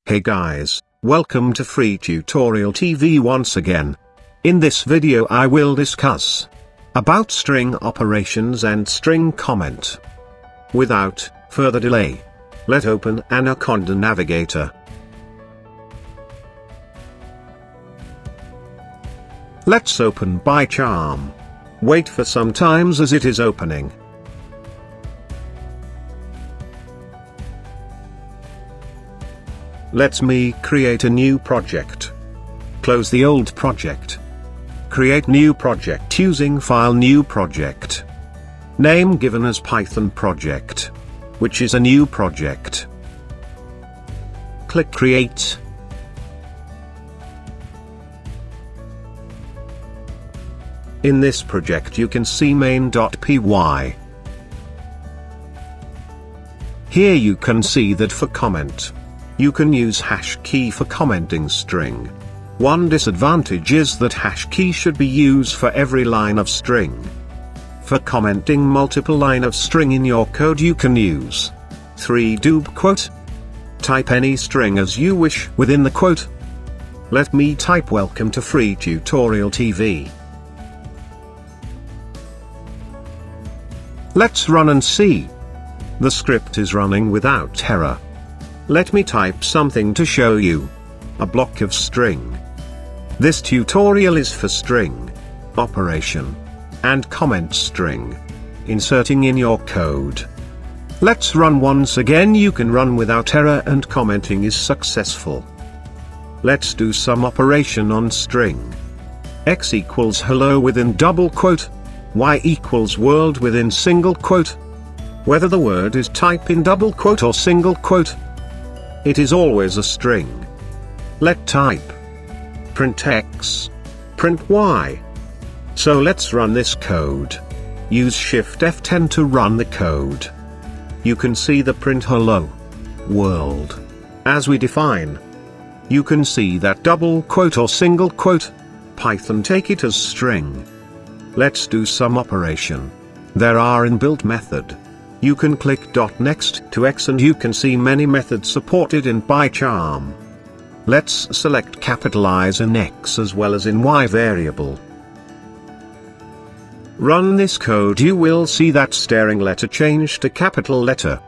Hey guys, welcome to Free Tutorial TV once again. In this video I will discuss about string operations and string comment. Without further delay, let's open Anaconda Navigator. Let's open PyCharm. Wait for some times as it is opening. Let me create a new project. Close the old project. Create new project using file new project. Name given as Python project, which is a new project. Click create. In this project you can see main.py. Here you can see that for comment, you can use hash key for commenting string. One disadvantage is that hash key should be used for every line of string. For commenting multiple line of string in your code you can use doube quote. Type any string as you wish within the quote. Let me type welcome to Free Tutorial TV. Let's run and see. The script is running without error. Let me type something to show you. A block of string. This tutorial is for string operation and comment string inserting in your code. Let's run once again. You can run without error and commenting is successful. Let's do some operation on string. X equals hello within double quote. Y equals world within single quote. Whether the word is typed in double quote or single quote, it is always a string. Let type print X, print Y. So let's run this code. Use Shift F10 to run the code. You can see the print hello world as we define. You can see that double quote or single quote, Python take it as string. Let's do some operation. There are inbuilt method. You can click .next to X and you can see many methods supported in PyCharm. Let's select capitalize in X as well as in Y variable. Run this code. You will see that staring letter change to capital letter.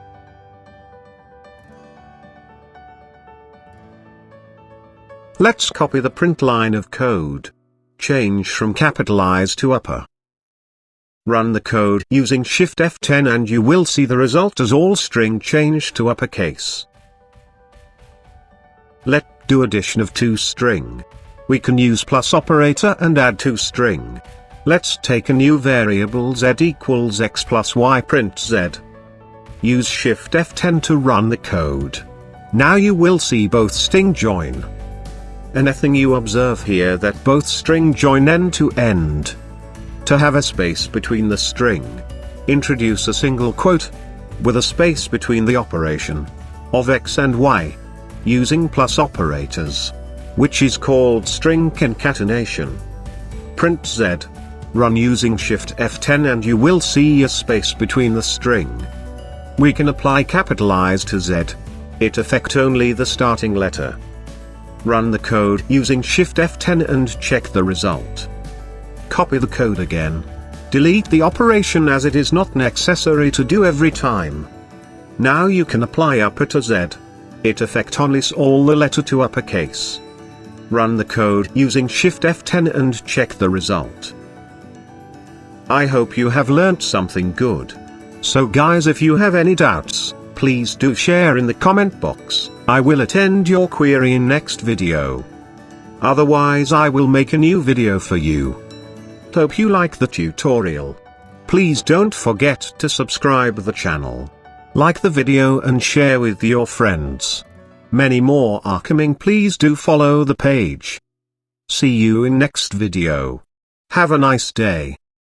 Let's copy the print line of code. Change from capitalize to upper. Run the code using Shift F10 and you will see the result as all string changed to uppercase. Let's do addition of two string. We can use plus operator and add two string. Let's take a new variable z equals x plus y print z. Use Shift F10 to run the code. Now you will see both string join. Anything you observe here that both string join end to end. To have a space between the string, introduce a single quote with a space between the operation of x and y using plus operators, which is called string concatenation. Print z. Run using Shift F10 and you will see a space between the string. We can apply capitalize to z. It affect only the starting letter. Run the code using Shift F10 and check the result. Copy the code again. Delete the operation as it is not necessary to do every time. Now you can apply upper to Z. It affect only all the letter to uppercase. Run the code using Shift F10 and check the result. I hope you have learnt something good. So guys, if you have any doubts, please do share in the comment box. I will attend your query in next video. Otherwise I will make a new video for you. Hope you like the tutorial. Please don't forget to subscribe the channel. Like the video and share with your friends. Many more are coming. Please do follow the page. See you in next video. Have a nice day.